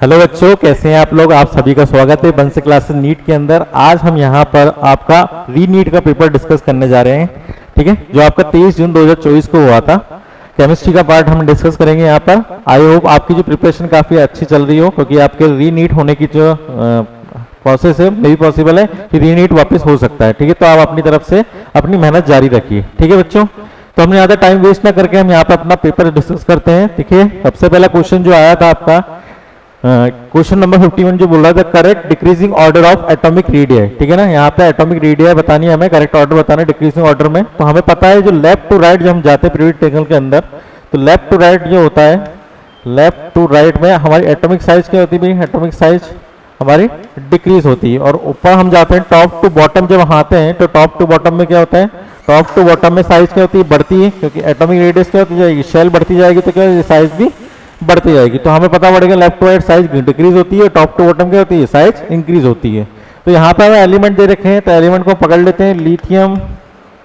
Hello बच्चों, कैसे हैं आप लोग। आप सभी का स्वागत है बंसी क्लासेस नीट के अंदर। आज हम यहाँ पर आपका री नीट का पेपर डिस्कस करने जा रहे हैं, ठीक है, जो आपका 23 जून 2024 को हुआ था। केमिस्ट्री का पार्ट हम डिस्कस करेंगे यहाँ पर। आई होप आपकी जो प्रिपरेशन काफ़ी अच्छी चल रही हो, क्योंकि आपके री नीट होने की जो प्रोसेस है, मे भी पॉसिबल है कि री नीट वापस हो सकता है, ठीक है। तो आप अपनी तरफ से अपनी मेहनत जारी रखिए, ठीक है बच्चों। तो हमने ज़्यादा टाइम वेस्ट ना करके हम यहाँ पर अपना पेपर डिस्कस करते हैं। देखिए, सबसे पहला क्वेश्चन जो आया था आपका, क्वेश्चन नंबर 51 जो बोल रहा था correct decreasing order of atomic radius, ठीक है ना। यहाँ पे एटॉमिक रेडियस बतानी है हमें, करेक्ट ऑर्डर बताना है डिक्रीजिंग ऑर्डर में। तो हमें पता है जो लेफ्ट टू राइट जब हम जाते हैं पीरियड टेबल के अंदर, तो लेफ्ट टू राइट जो होता है, लेफ्ट टू राइट में हमारी एटॉमिक साइज क्या होती है भाई, एटॉमिक साइज हमारी डिक्रीज होती है। और ऊपर हम जाते हैं टॉप टू बॉटम जब हम आते हैं, तो टॉप टू बॉटम में क्या होता है, टॉप टू बॉटम में साइज क्या होती है, बढ़ती है, क्योंकि एटॉमिक रेडियस क्या होती जाएगी, शेल बढ़ती जाएगी, तो क्या साइज भी बढ़ती जाएगी। तो हमें पता पड़ेगा left to right size decrease होती है, टॉप टू बॉटम क्या होती है, साइज इंक्रीज होती है। तो यहाँ पर हमें एलिमेंट दे रखे हैं, तो एलिमेंट को पकड़ लेते हैं, लिथियम,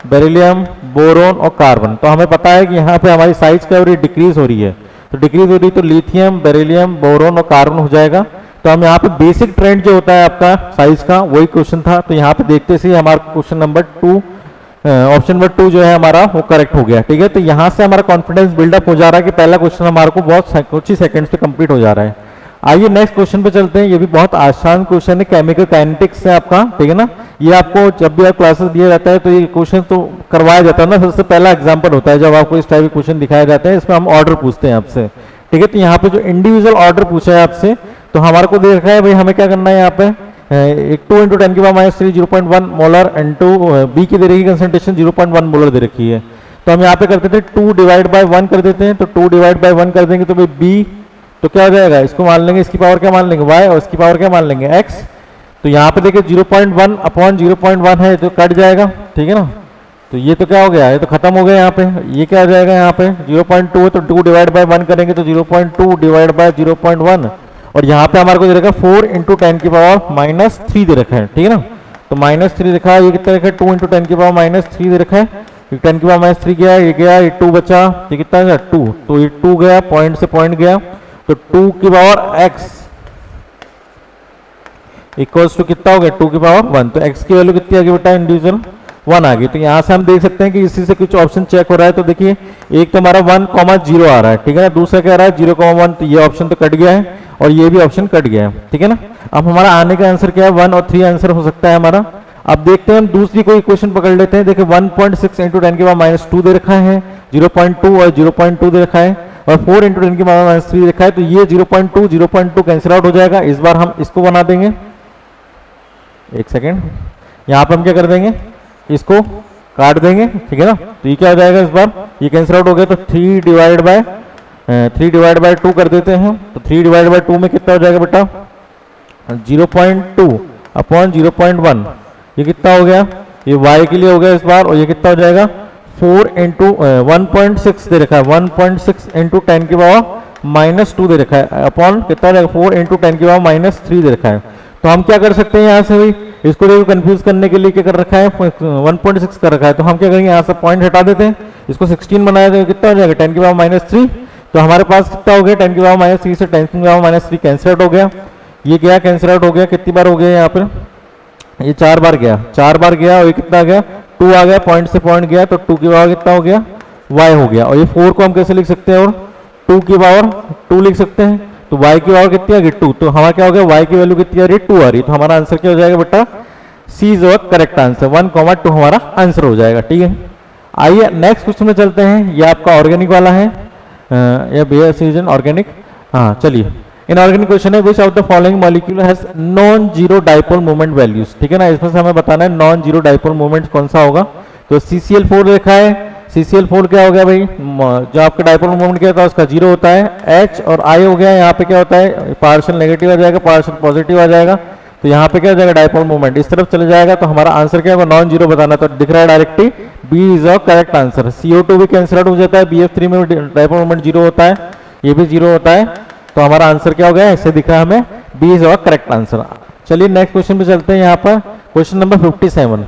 बेरिलियम, बोरोन और कार्बन। तो हमें पता है कि यहाँ पे हमारी साइज क्या हो रही है, डिक्रीज हो रही है। तो डिक्रीज हो रही है तो लिथियम, बेरिलियम, बोरोन और कार्बन हो जाएगा। तो हम यहाँ पे बेसिक ट्रेंड जो होता है आपका साइज का, वही क्वेश्चन था। तो यहाँ पे देखते से हमारा क्वेश्चन नंबर 2, ऑप्शन नंबर 2 जो है हमारा वो करेक्ट हो गया, ठीक है। तो यहाँ से हमारा कॉन्फिडेंस बिल्डअप हो जा रहा है कि पहला क्वेश्चन हमारे को बहुत कुछ ही सेकंड्स पे कंप्लीट हो जा रहा है। आइए नेक्स्ट क्वेश्चन पे चलते हैं। ये भी बहुत आसान क्वेश्चन है, केमिकल काइनेटिक्स से आपका, ठीक है ना। ये आपको जब भी आप क्लासेस दिया जाता है तो ये क्वेश्चन तो करवाया जाता है ना, सबसे पहला एग्जाम्पल होता है जब आपको इस टाइप के क्वेश्चन दिखाए जाते हैं। इसमें हम ऑर्डर पूछते हैं आपसे, ठीक है। तो यहाँ पे जो इंडिविजुअल ऑर्डर पूछा है आपसे, तो हमारे को दे रखा है भाई हमें क्या करना है यहाँ पे, एक 2 × 10⁻³ 0.1 मोलर N2 बी की दे रखी कंसंट्रेशन 0.1 मोलर दे रखी है। तो हम यहाँ पे कर देते हैं 2/1 कर देते हैं। तो 2/1 कर देंगे तो भाई बी तो क्या हो जाएगा, इसको मान लेंगे, इसकी पावर क्या मान लेंगे y, और इसकी पावर क्या मान लेंगे x। तो यहाँ पे देखिए 0.1/0.1 है, तो कट जाएगा, ठीक है ना। तो ये तो क्या हो गया, ये तो खत्म हो गया। यहाँ पे ये क्या हो जाएगा, यहाँ पे 0.2 है, तो 2/1 करेंगे तो 0.2/0.1। और यहाँ पे हमारे को दे रखा है 4 × 10⁻³ दे रखा है, ठीक है ना। तो -3 दिखा है, ये कितना रखा है 2 × 10⁻³ दे रखा है। 10⁻³ गया, ये गया, ये 2 बचा, ये कितना गया 2, तो ये 2 गया, पॉइंट से पॉइंट गया, तो 2 की पावर x इक्वल्स टू कितना हो गया 2 की पावर 1। तो x की वैल्यू कितनी आ गई बेटा, इंडिविजुअल 1 आ गई। तो यहाँ से हम देख सकते हैं कि इसी से कुछ ऑप्शन चेक हो रहा है। तो देखिए एक तो हमारा 1,0 आ रहा है, ठीक है ना, दूसरा क्या रहा है 0,1, तो ये ऑप्शन तो कट गया है और ये भी ऑप्शन कट गया है, ठीक है ना। अब हमारा आने का आंसर क्या है, 1 और 3 आंसर हो सकता है हमारा। अब देखते हैं हम दूसरी कोई क्वेश्चन पकड़ लेते हैं। देखिए 1.6 × 10⁻² दे रखा है, 0.2 और 0.2 दे रखा है, और 4 × 10⁻³ दे रखा है। तो ये 0.2 कैंसिल आउट हो जाएगा। इस बार हम इसको बना देंगे, एक सेकेंड, यहाँ पर हम क्या कर देंगे, इसको काट देंगे, ठीक है ना। तो ये क्या हो जाएगा, इस बार ये कैंसिल आउट हो गया। तो 3/2 कर देते हैं। तो 3/2 में कितना हो जाएगा बेटा, 0.2/0.1। ये कितना हो गया, ये y के लिए हो गया इस बार। और ये कितना हो जाएगा 4 × 1.6 दे रखा है, 1.6 × 10⁻² दे रखा है, अपॉन कितना हो जाएगा 4 × 10⁻³ दे रखा है। तो हम क्या कर सकते हैं यहाँ से भाई, इसको देखो कंफ्यूज करने के लिए क्या कर रखा है, 1.6 कर रखा है। तो हम क्या करेंगे, यहाँ से पॉइंट हटा देते हैं, इसको 16 बनाया तो कितना हो जाएगा 10⁻³ तो हमारे पास कितना हो गया 10⁻³ से 10⁻³ कैंसिल आउट हो गया। ये क्या कैंसिल आउट हो गया, कितनी बार हो गया यहाँ पर, ये 4 बार गया, 4 बार गया। और ये कितना आ गया 2 आ गया, पॉइंट से पॉइंट गया, तो 2 की पावर कितना हो गया y हो गया। और ये 4 को हम कैसे लिख सकते हैं, और 2 की पावर 2 लिख सकते हैं। तो y की पावर कितनी आ गई 2, तो हमारा क्या हो गया y की वैल्यू कितनी आ रही है 2 आ रही है। तो हमारा आंसर क्या हो जाएगा बेटा, सी इज अवर करेक्ट आंसर, 1,2 हमारा आंसर हो जाएगा, ठीक है। आइए नेक्स्ट क्वेश्चन में चलते हैं। ये आपका ऑर्गेनिक वाला है, या बेयर सीजन ऑर्गेनिक, हाँ चलिए। इनऑर्गेनिक क्वेश्चन है, विच of the following molecule has non zero dipole moment values, ठीक है ना। इसमें से हमें बताना है नॉन जीरो डाइपोल मोमेंट कौन सा होगा। तो CCl4 देखा है, CCl4 क्या हो गया भाई, जो आपका डाइपोल मोमेंट क्या होता है उसका 0 होता है। H और I हो गया, यहाँ पे क्या होता है पार्शियल नेगेटिव आ जाएगा, पार्शियल पॉजिटिव आ जाएगा। तो यहाँ पे क्या हो जाएगा डाइपोल मोमेंट इस तरफ चले जाएगा। तो हमारा आंसर क्या होगा, नॉन जीरो बताना। तो दिख रहा है directly B is a correct answer. CO2 भी कैंसिल आउट हो जाता है, BF3 में डाइपोल मोमेंट 0 होता है, ये भी 0 होता है। तो हमारा आंसर क्या हो गया, इससे दिख रहा है हमें B is a correct answer. चलिए नेक्स्ट क्वेश्चन पे चलते हैं। यहाँ पर क्वेश्चन नंबर 57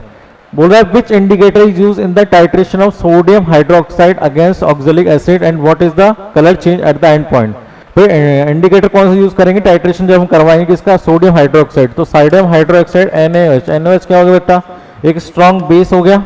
बोल रहा है, which indicator is use in the titration of sodium hydroxide against oxalic acid and what is the colour change at the end point. फिर इंडिकेटर कौन सा यूज करेंगे टाइट्रेशन जब हम करवाएंगे किसका, सोडियम हाइड्रोक्साइड। तो सोडियम हाइड्रोक्साइड NaOH, NaOH क्या हो गया बेटा, एक स्ट्रॉन्ग बेस हो गया।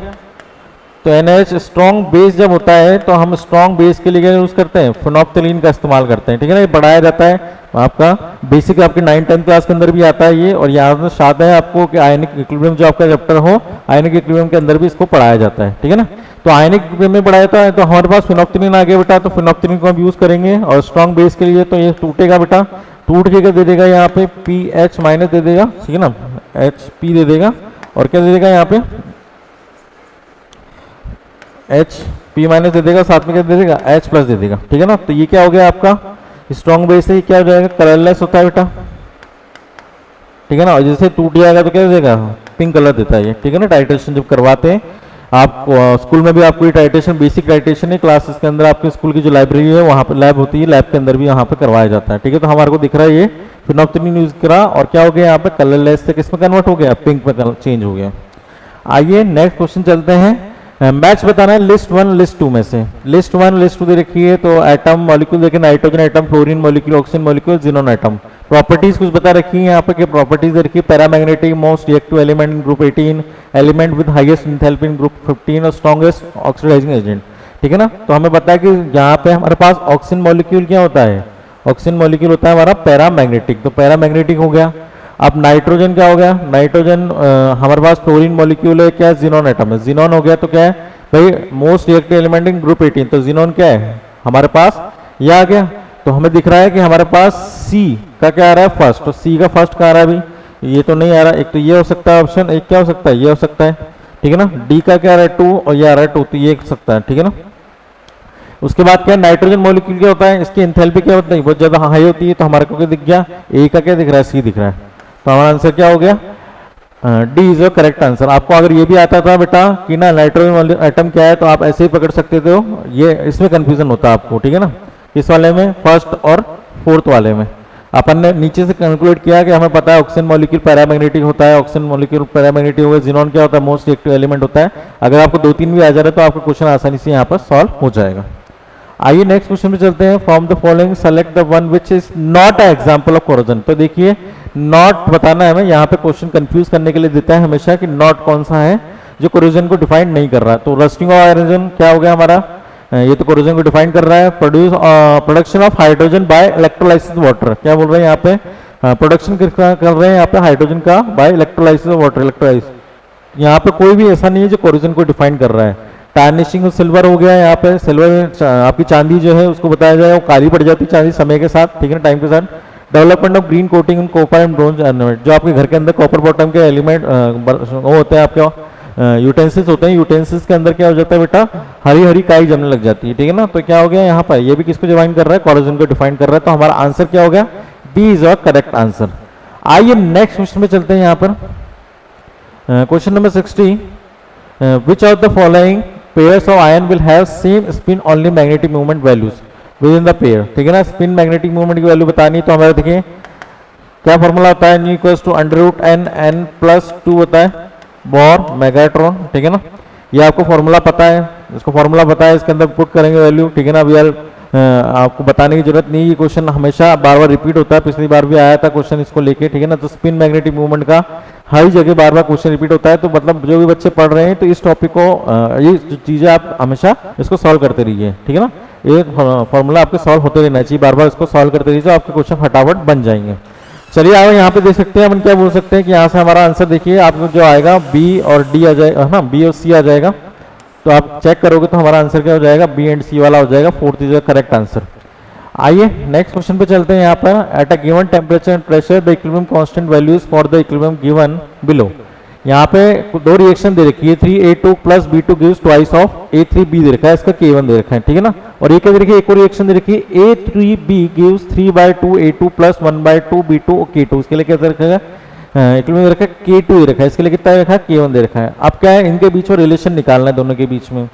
तो NaOH स्ट्रॉन्ग बेस जब होता है तो हम स्ट्रॉन्ग बेस के लिए क्या यूज करते हैं, फिनोप्थलीन का इस्तेमाल करते हैं, ठीक है ना। ये बढ़ाया जाता है आपका बेसिक, आपके 9-10 क्लास के अंदर भी आता है ये, और यहाँ पे साथ है आपको कि आयनिक इक्विलिब्रियम जो आपका चैप्टर हो, आयनिक इक्विलिब्रियम के अंदर भी इसको पढ़ाया जाता है, ठीक है ना। तो आयनिक इक्विलिब्रियम में पढ़ाया जाता है, तो हमारे पास फिनोप्थलीन आ गया बेटा, तो फिनोप्थलीन को हम यूज करेंगे और स्ट्रॉन्ग बेस के लिए। तो ये टूटेगा बेटा, टूट के क्या दे देगा यहाँ पे PH माइनस दे देगा, ठीक है ना, HP दे देगा, और क्या दे देगा यहाँ पे HP माइनस दे देगा, साथ में क्या दे देगा H प्लस दे देगा, ठीक है ना। तो ये क्या हो गया आपका स्ट्रॉन्ग बेस से, क्या हो जाएगा, कलरलेस होता है बेटा, ठीक है ना। और जैसे टूट जाएगा तो क्या देगा, पिंक कलर देता है ये, ठीक है ना। टाइट्रेशन जब करवाते हैं आप स्कूल में भी आपको ये टाइट्रेशन, बेसिक टाइट्रेशन है क्लासेस के अंदर, आपके स्कूल की जो लाइब्रेरी है वहाँ पर लैब होती है, लैब के अंदर भी यहाँ पे करवाया जाता है, ठीक है। तो हमारे को दिख रहा है ये फिनोप्थलीन यूज करा, और क्या हो गया यहाँ पे कलरलेस से किस में कन्वर्ट हो गया, पिंक में चेंज हो गया। आइए नेक्स्ट क्वेश्चन चलते हैं। मैच बताना है लिस्ट 1 लिस्ट 2 में से। लिस्ट 1 लिस्ट 2 दे रखी है, तो एटम मॉलिक्यूल देखिए, nitrogen atom, fluorine molecule, oxygen molecule, xenon atom. Properties कुछ बता रखी है यहाँ पे, कि प्रॉपर्टीज दे रखी है, paramagnetic, most reactive element in group 18, element with highest enthalpy in group 15 और स्ट्रॉन्गेस्ट ऑक्सीडाइजिंग एजेंट, ठीक है ना। तो हमें पता है कि यहाँ पे हमारे पास ऑक्सीजन मॉलिक्यूल क्या होता है, ऑक्सीजन मॉलिक्यूल होता है हमारा पैरामैग्नेटिक, तो पैरामैग्नेटिक हो गया। अब नाइट्रोजन क्या हो गया, नाइट्रोजन हमारे पास फ्लोरीन मॉलिक्यूल है, क्या जिनोन एटम है, जिनोन हो गया। तो क्या है भाई, most reactive element in group 18, तो जिनोन क्या है हमारे पास, ये आ गया। तो हमें दिख रहा है कि हमारे पास C का क्या आ रहा है फर्स्ट, तो C का फर्स्ट क्या आ रहा है अभी, ये तो नहीं आ रहा, एक तो ये हो सकता है ऑप्शन, एक क्या हो सकता है, ये हो सकता है, ठीक है ना। D का क्या आ रहा है 2, और ये आ रहा है 2, तो ये हो सकता है, ठीक है ना। उसके बाद क्या नाइट्रोजन मॉलिक्यूल क्या होता है, इसकी एंथैल्पी क्या होती है, बहुत ज्यादा हाई होती है, तो हमारे को क्या दिख गया, A का क्या दिख रहा है, C दिख रहा है। तो हमारा आंसर क्या हो गया, D is the correct answer. आपको अगर ये भी आता था बेटा कि ना नाइट्रोजन एटम क्या है, तो आप ऐसे ही पकड़ सकते थे, ये इसमें कंफ्यूजन होता है आपको, ठीक है ना। इस वाले में फर्स्ट और फोर्थ वाले में अपन ने नीचे से कैलकुलेट किया कि हमें पता है ऑक्सीजन मॉलिक्यूल पैरामैग्नेटिक होता है, ऑक्सीजन मॉलिक्यूल पैरामैग्नेटिक होगा, जिनोन क्या होता है, मोस्ट रिएक्टिव एलिमेंट होता है। अगर आपको 2-3 भी आ जा रहा है तो आपका क्वेश्चन आसानी से यहाँ पर सॉल्व हो जाएगा। आइए नेक्स्ट क्वेश्चन पे चलते हैं। From the following select the one which is not a example of corrosion. तो देखिए नॉट बताना है हमें, यहाँ पे क्वेश्चन कंफ्यूज करने के लिए देता है हमेशा कि नॉट कौन सा है जो कोरोजन को डिफाइन नहीं कर रहा है। तो रस्टिंग ऑफ हाइड्रोजन क्या हो गया हमारा, ये तो कोरोजन को डिफाइन कर रहा है। Production of hydrogen bye electrolysis water, क्या बोल रहे हैं यहाँ पे, प्रोडक्शन कर रहे हैं यहाँ पे हाइड्रोजन का बाय इलेक्ट्रोलाइसिस वाटर, इलेक्ट्रोलाइसिस। यहाँ पे कोई भी ऐसा नहीं है जो कोरोजन को डिफाइन कर रहा है। टार्निशिंग सिल्वर हो गया, यहाँ पे सिल्वर आपकी चांदी जो है उसको बताया जाए वो काली पड़ जाती है चांदी समय के साथ, ठीक है ना, टाइम के साथ। Development of green coating in copper and bronze element, जो आपके घर के अंदर कॉपर बॉटम के एलिमेंट वो होते हैं आपके यूटेंसिल्स होते हैं, यूटेंसिल्स के अंदर क्या हो जाता है बेटा, हरी हरी काई जमने लग जाती है, ठीक है ना। तो क्या हो गया यहाँ पर, ये भी किसको डिफाइन कर रहा है, कोरोजन को डिफाइन कर रहा है। तो हमारा आंसर क्या हो गया, D is a correct answer. आइए नेक्स्ट क्वेश्चन में चलते हैं यहाँ पर। Question number 60, which of the following pairs of ion will have same spin only magnetic moment values within the pair, ठीक है ना। स्पिन मैग्नेटिक मूवमेंट की वैल्यू बतानी, तो हमारा देखिए क्या फॉर्मूला होता है, न्यू इक्वल्स टू √n+2 होता है बोर मेगाट्रॉन, ठीक है ना। ये आपको फॉर्मूला पता है, इसको फॉर्मूला पता है, इसके अंदर पुट करेंगे वैल्यू, ठीक है ना। अभी आपको बताने की जरूरत नहीं, ये क्वेश्चन हमेशा बार बार रिपीट होता है, पिछली बार भी आया था क्वेश्चन इसको लेके, ठीक है ना। तो स्पिन मैग्नेटिक मूवमेंट का हर जगह बार बार क्वेश्चन रिपीट होता है, तो मतलब जो भी बच्चे पढ़ रहे हैं तो इस टॉपिक को ये चीजें आप हमेशा इसको सॉल्व करते रहिए, ठीक है ना। ये फॉर्मूला आपके सॉल्व होते रहना चाहिए, बार बार इसको सॉल्व करते रहिए, तो आपके क्वेश्चन फटाफट बन जाएंगे। चलिए आप यहाँ पे देख सकते हैं, अपन क्या बोल सकते हैं कि यहाँ से हमारा आंसर देखिए आपको जो आएगा बी और डी आ जाएगा, हाँ बी और सी आ जाएगा। तो आप चेक करोगे तो हमारा आंसर क्या हो जाएगा, बी एंड सी वाला हो जाएगा, fourth is the correct answer. आइए नेक्स्ट क्वेश्चन पे चलते हैं। यहाँ पर at a given temperature and pressure the equilibrium constant values for the equilibrium given below. यहाँ पे दो रिएक्शन दे रखी है, 3A2 plus B2 gives twice of A3B दे रखा है, इसका K1 दे रखा है, ठीक है ना। और ये क्या दे रखी है, एक और रिएक्शन दे रखी है A3B gives 3/2A2 plus 1/2 B2 और K2, इसके लिए क्या दे रखा है, इक्विलिब्रियम दे रखा है K2 दे रखा है, इसके लिए कितना दे रखा है, K1 दे रखा है। अब क्या है, इनके बीच में रिलेशन निकालना है दोनों के बीच में।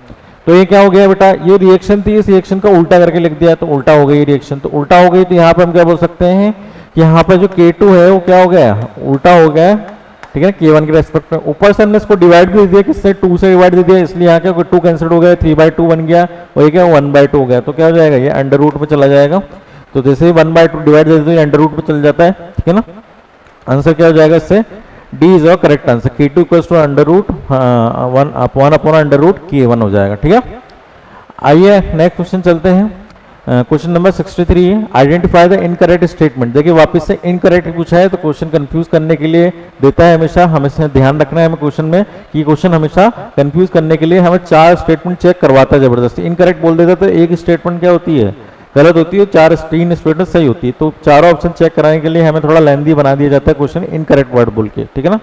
तो ये क्या हो गया बेटा, ये रिएक्शन थी, इस रिएक्शन का उल्टा करके लिख दिया, तो उल्टा हो गई रिएक्शन, तो उल्टा हो गई। तो यहाँ पे हम क्या बोल सकते हैं कि यहाँ पे जो K2 है वो क्या हो गया, उल्टा हो गया, ठीक है, K1 के रेस्पेक्ट में। ऊपर से हमने इसको डिवाइड भी दिया, किससे, 2 से डिवाइड दे दिया, इसलिए यहाँ क्या 2 कैंसिल हो गया, 3/2 बन गया, और ये क्या 1/2 हो गया। तो क्या हो जाएगा, ये अंडर रूट में चला जाएगा। तो जैसे ही 1/2 डिवाइड देते हैं अंडर रूट पे चल जाता है, ठीक है ना। आंसर क्या हो जाएगा इससे, D is a correct answer, k2 equals to under root 1 upon under root k1 हो जाएगा, ठीक है। आइए नेक्स्ट क्वेश्चन चलते हैं। क्वेश्चन नंबर 63 है, आइडेंटिफाई द इनकरेक्ट स्टेटमेंट। देखिए वापस से इनकरेक्ट पूछा है, तो क्वेश्चन कंफ्यूज करने के लिए देता है हमेशा ध्यान रखना है हमें क्वेश्चन में कि क्वेश्चन हमेशा कंफ्यूज करने के लिए हमें 4 स्टेटमेंट चेक करवाता है जबरदस्ती। इनकरेक्ट बोल देता तो एक स्टेटमेंट क्या होती है, गलत होती है, 3 स्टेटमेंट सही होती है। तो चारों ऑप्शन चेक कराने के लिए हमें थोड़ा लेंथी बना दिया जाता है क्वेश्चन इनकरेक्ट वर्ड बोल के, ठीक है ना।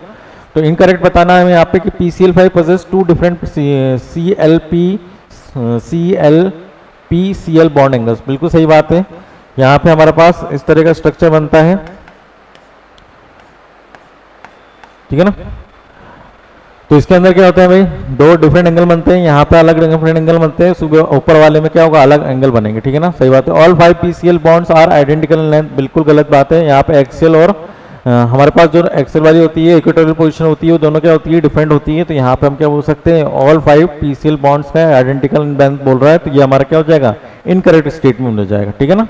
तो इनकरेक्ट बताना है हमें यहाँ पे कि PCl5 possess 2 different ClPCl bond angles. बिल्कुल सही बात है। यहाँ पे हमारे पास इस तरह का स्ट्रक्चर बनता है, ठीक है ना। तो इसके अंदर क्या होता है भाई, 2 डिफरेंट एंगल बनते हैं, यहाँ पे अलग डिफरेंट एंगल बनते हैं, ऊपर वाले में क्या होगा, अलग एंगल बनेंगे, ठीक है ना। सही बात है। All 5 PCl bonds are identical in length. बिल्कुल गलत बात है। यहाँ पे एक्सियल और हमारे पास जो एक्सेल वाली होती है, इक्वेटोरियल पोजीशन होती है, वो दोनों क्या होती है, डिफरेंट होती है। तो यहाँ पे हम क्या बोल सकते हैं, ऑल 5 PCl बॉन्ड्स का आइडेंटिकल इन लेंथ बोल रहा है, तो ये हमारा क्या हो जाएगा, इनकरेक्ट स्टेटमेंट हो जाएगा, ठीक है ना।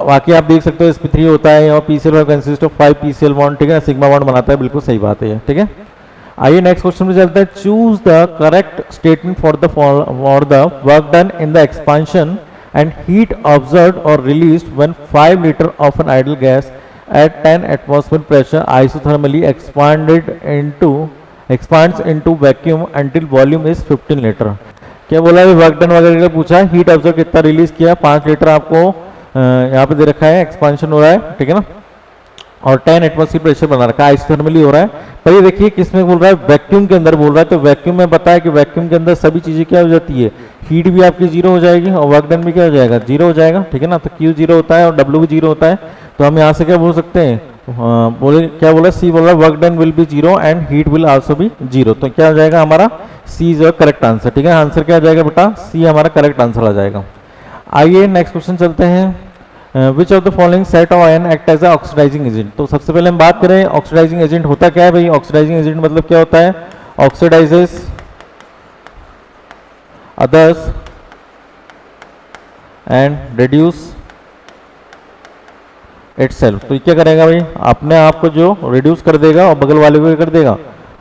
बाकी आप देख सकते हो sp3 होता है और PCl consist of 5 PCl bond, ठीक है, सिग्मा बॉन्ड बनाता है। बिल्कुल सही बात है, ठीक है। आइए नेक्स्ट क्वेश्चन में चलते हैं। Choose the correct statement for the work done in the expansion and heat observed और released when 5 litre of an ideal gas at 10 atmosphere pressure isothermally expands into vacuum until volume is 15 litre. क्या बोला है, work done वगैरह का पूछा है, heat observe कितना release किया, 5 लीटर आपको यहाँ पे दे रखा है, एक्सपांशन हो रहा है, ठीक है ना, और 10 एटमॉस्फेयर प्रेशर बना रखा है, आइसोथर्मली हो रहा है। पर ये देखिए किसमें बोल रहा है, वैक्यूम के अंदर बोल रहा है। तो वैक्यूम में बताया कि वैक्यूम के अंदर सभी चीजें क्या हो जाती है, हीट भी आपकी 0 हो जाएगी और वर्क डन भी क्या हो जाएगा, 0 हो जाएगा, ठीक है ना। तो Q 0 होता है और W भी 0 होता है। तो हम यहाँ से क्या बोल सकते हैं, बोले क्या बोला, सी बोल रहा है work done will be 0 and heat will also be 0। तो क्या हो जाएगा हमारा, सी इज करेक्ट आंसर, ठीक है। आंसर क्या आ जाएगा बेटा, सी हमारा करेक्ट आंसर आ जाएगा। आइए नेक्स्ट क्वेश्चन चलते हैं। Which of the following set of ion act as oxidising agent. तो सबसे पहले हम बात करें ऑक्सीडाइजिंग एजेंट होता क्या है भाई। ऑक्सीडाइजिंग एजेंट मतलब क्या होता है, oxidises others and reduce itself. तो क्या करेगा भाई, अपने आप को जो रिड्यूस कर देगा और बगल वाले को क्या कर देगा,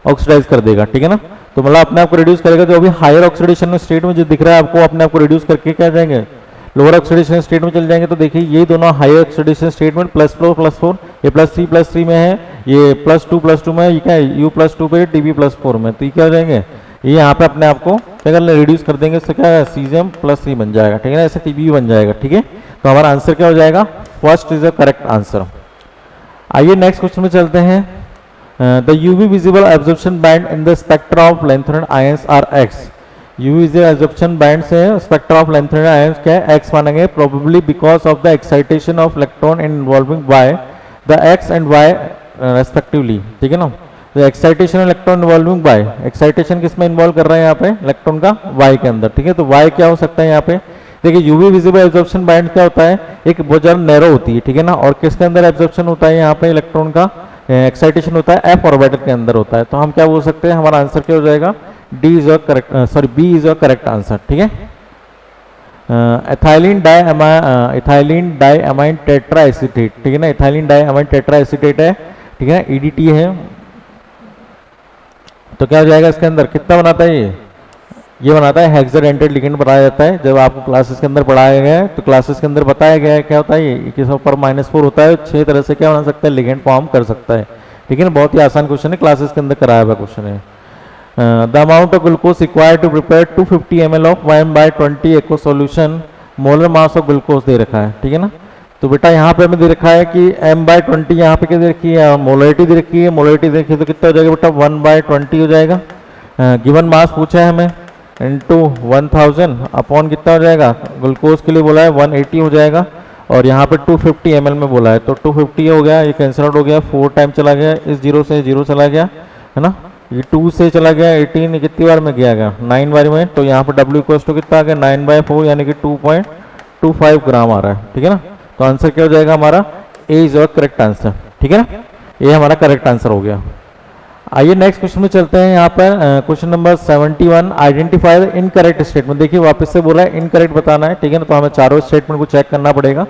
ऑक्सीडाइज कर देगा, ठीक है ना। तो मतलब अपने आप को रिड्यूस करेगा, जो अभी हायर ऑक्सीडेशन स्टेट में जो दिख रहा है आपको, अपने आप को रिड्यूस करके क्या जाएंगे, लोअर ऑक्सीडेशन स्टेट में चल जाएंगे। तो देखिए ये दोनों हायर ऑक्सीडेशन स्टेट में +4 ये +3 में है, ये +2 में है, ये क्या है U+2 पे, Tb+4 में। तो ये क्या हो जाएंगे, ये यहाँ पे अपने आप को क्या कर रिड्यूस कर देंगे, इससे क्या है Cgm+3 बन जाएगा, ठीक है ना, ऐसे Tb बन जाएगा, ठीक है। तो हमारा आंसर क्या हो जाएगा, first is the correct answer. आइए नेक्स्ट क्वेश्चन में चलते हैं। The UV visible absorption band in the spectra of lanthanide ions are x। UV absorption band से स्पेक्ट्रा ऑफ लेंथेनेड आयंस क्या है, x मानेंगे, probably because of the excitation of electron in involving y the x and y respectively, ठीक है ना। तो excitation electron involving y, excitation किसमें involve कर रहे हैं यहाँ पे, इलेक्ट्रॉन का y के अंदर, ठीक है। तो y क्या हो सकता है यहाँ पे, देखिए यूवी विजिबल एब्जॉर्प्शन बैंड क्या होता है, एक बहुत ज़्यादा नैरो होती है, ठीक है ना। और किसके अंदर एब्जॉर्प्शन होता है यहाँ पे, इलेक्ट्रॉन का एक्साइटेशन होता है f ऑर्बिटल के अंदर होता है। तो हम क्या बोल सकते हैं, हमारा आंसर क्या हो जाएगा, D is correct, sorry B is correct answer, ठीक है। इथाइलिन डाइअमाइन टेट्रा एसीटेट, ठीक है ना, इथाइलिन डाइअमाइन टेट्रा एसीटेट है, ठीक है, EDT है। तो क्या हो जाएगा इसके अंदर, कितना बनाता है ये बनाता है हेक्साडेंटेड लिगेंड बनाया जाता है। जब आपको क्लासेस के अंदर पढ़ाया गया है, तो क्लासेस के अंदर बताया गया है क्या होता है, ये 21/-4 होता है, 6 तरह से क्या बना सकता है, लिगेंड फॉर्म कर सकता है, ठीक है ना। बहुत ही आसान क्वेश्चन है, क्लासेस के अंदर कराया हुआ क्वेश्चन है। The amount of glucose required to prepare 250 ml of 1/20 aqua solution, molar mass of glucose दे रखा है, ठीक है ना। तो बेटा यहाँ पे हमें दे रखा है कि m/20, यहाँ पे क्या दे रखी है, मोलरिटी दे रखी है, मोलरिटी दे रखी है, तो कितना हो जाएगा बेटा, 1/20 हो जाएगा। गिवन मास पूछा है हमें, इंटू 1000 अपॉन कितना हो जाएगा, ग्लूकोज के लिए बोला है 180 हो जाएगा, और यहाँ पे 250 ml में बोला है, तो 250 हो गया, ये कैंसिल आउट हो गया, 4 टाइम चला गया, इस 0 से 0 चला गया, है ना। ये 2 से चला गया 18, कितनी बार में गया 9 बार में। तो यहाँ पर W इक्वल्स टू कितना आ गया, 9/4 यानी कि 2.25 ग्राम आ रहा है, ठीक है ना। तो आंसर क्या हो जाएगा हमारा, ए इज करेक्ट आंसर, ठीक है ना, ये हमारा करेक्ट आंसर हो गया। आइए नेक्स्ट क्वेश्चन में चलते हैं। यहाँ पर question number 71, identify the incorrect statement. देखिए वापस से बोला है इनकरेक्ट बताना है, ठीक है ना। तो हमें चारों स्टेटमेंट को चेक करना पड़ेगा।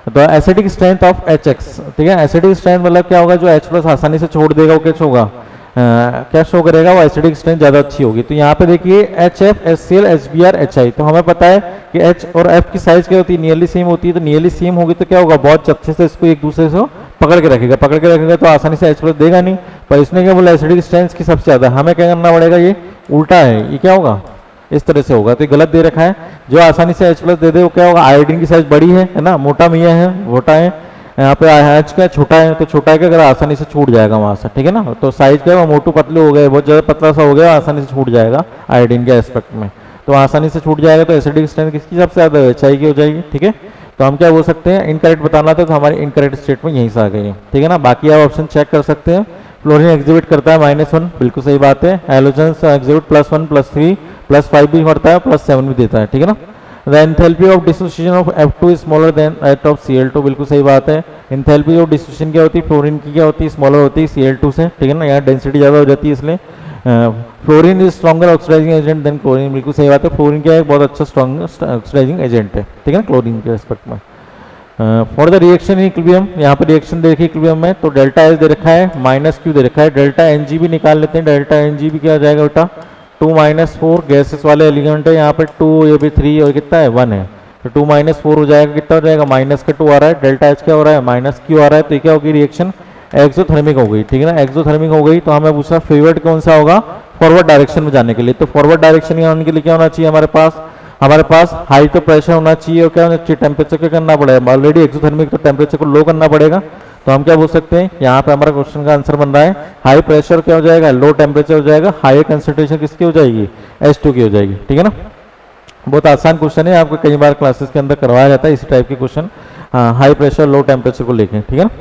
तो एसिडिक स्ट्रेंथ ऑफ HX, ठीक है। एसिडिक स्ट्रेंथ मतलब क्या होगा, जो H+ आसानी से छोड़ देगा वो क्या होगा, क्या शो करेगा, वो एसिडिक स्ट्रेंथ ज़्यादा अच्छी होगी। तो यहाँ पे देखिए HF, HCl, HBr, HI, तो हमें पता है कि H और F की साइज क्या होती है, नियरली सेम होती है। तो नियरली सेम होगी तो क्या होगा, बहुत अच्छे से इसको एक दूसरे से पकड़ के रखेगा तो आसानी से H+ देगा नहीं। पर इसने क्या बोला, एसिडिक स्ट्रेंथ की सबसे ज़्यादा, हमें क्या करना पड़ेगा, ये उल्टा है, ये क्या होगा, इस तरह से होगा। तो ये गलत दे रखा है। जो आसानी से H+ दे दे वो क्या होगा, आयोडीन की साइज बड़ी है ना, मोटा मियाँ है, मोटा है। यहाँ पे H का छोटा है, तो छोटा है क्या अगर आसानी से छूट जाएगा वहाँ से, ठीक है ना। तो साइज क्या है, वो मोटू पतलू हो गए, बहुत ज़्यादा पतला सा हो गया, आसानी से छूट जाएगा आयोडीन के एस्पेक्ट में, तो आसानी से छूट जाएगा। तो एसिडिक स्ट्रेंथ किसकी सबसे ज़्यादा है, HI की हो जाएगी, ठीक है। तो हम क्या बोल सकते हैं, इनकरेक्ट बताना था तो हमारी इनकरेक्ट स्टेटमेंट यहीं से आ गई है, ठीक है ना। बाकी आप ऑप्शन चेक कर सकते हैं। फ्लोरीन एग्जिबिट करता है -1, बिल्कुल सही बात है। हैलोजन एग्जिबिट +1, +3, +5 भी करता है, +7 भी देता है, ठीक है ना। The enthalpy of dissociation of F2 is smaller than that of Cl2, बिल्कुल सही बात है। एंथैल्पी ऑफ डिसोसिएशन क्या होती है, फ्लोरीन की क्या होती है, स्मॉलर होती है Cl2 से, ठीक है ना। यहाँ डेंसिटी ज़्यादा हो जाती है इसलिए। Fluorine is stronger oxidising agent than chlorine, बिल्कुल सही बात है। फ्लोरीन क्या है, बहुत अच्छा स्ट्रॉन्ग ऑक्सीडाइजिंग एजेंट है, ठीक है ना, क्लोरीन के रेस्पेक्ट में। For the reaction in equilibrium, यहाँ पर रिएक्शन दे रखी है इक्विलिब्रियम में, तो डेल्टा एच दे रखा है, -Q दे रखा है, डेल्टा Ng भी निकाल लेते हैं। डेल्टा Ng भी क्या हो जाएगा बेटा, 2 - 4 गैसेस वाले एलिमेंट है, यहाँ पे 2, ये भी 3 और कितना है 1 है, तो 2 - 4 हो जाएगा, कितना हो जाएगा, -2 आ रहा है। डेल्टा H क्या हो रहा है, -Q आ रहा है, तो ये क्या होगी, रिएक्शन एक्सोथर्मिक हो गई, ठीक है ना। एक्सोथर्मिक हो गई तो हमें पूछा फेवरेट कौन सा होगा, फॉरवर्ड डायरेक्शन में जाने के लिए। तो फॉरवर्ड डायरेक्शन में आने के लिए क्या होना चाहिए, हमारे पास हाई तो प्रेशर होना चाहिए और क्या होना चाहिए, टेम्परेचर क्या करना पड़ेगा, ऑलरेडी एक्सोथर्मिक, तो टेम्परेचर को लो करना पड़ेगा। तो हम क्या बोल सकते हैं, यहाँ पे हमारा क्वेश्चन का आंसर बन रहा है हाई प्रेशर क्या हो जाएगा, लो टेम्परेचर हो जाएगा, हाई कंसंट्रेशन किसकी हो जाएगी, H2 की हो जाएगी, ठीक है ना। बहुत आसान क्वेश्चन है, आपको कई बार क्लासेस के अंदर करवाया जाता है इसी टाइप के question, high pressure low temperature को लेके, ठीक है ना।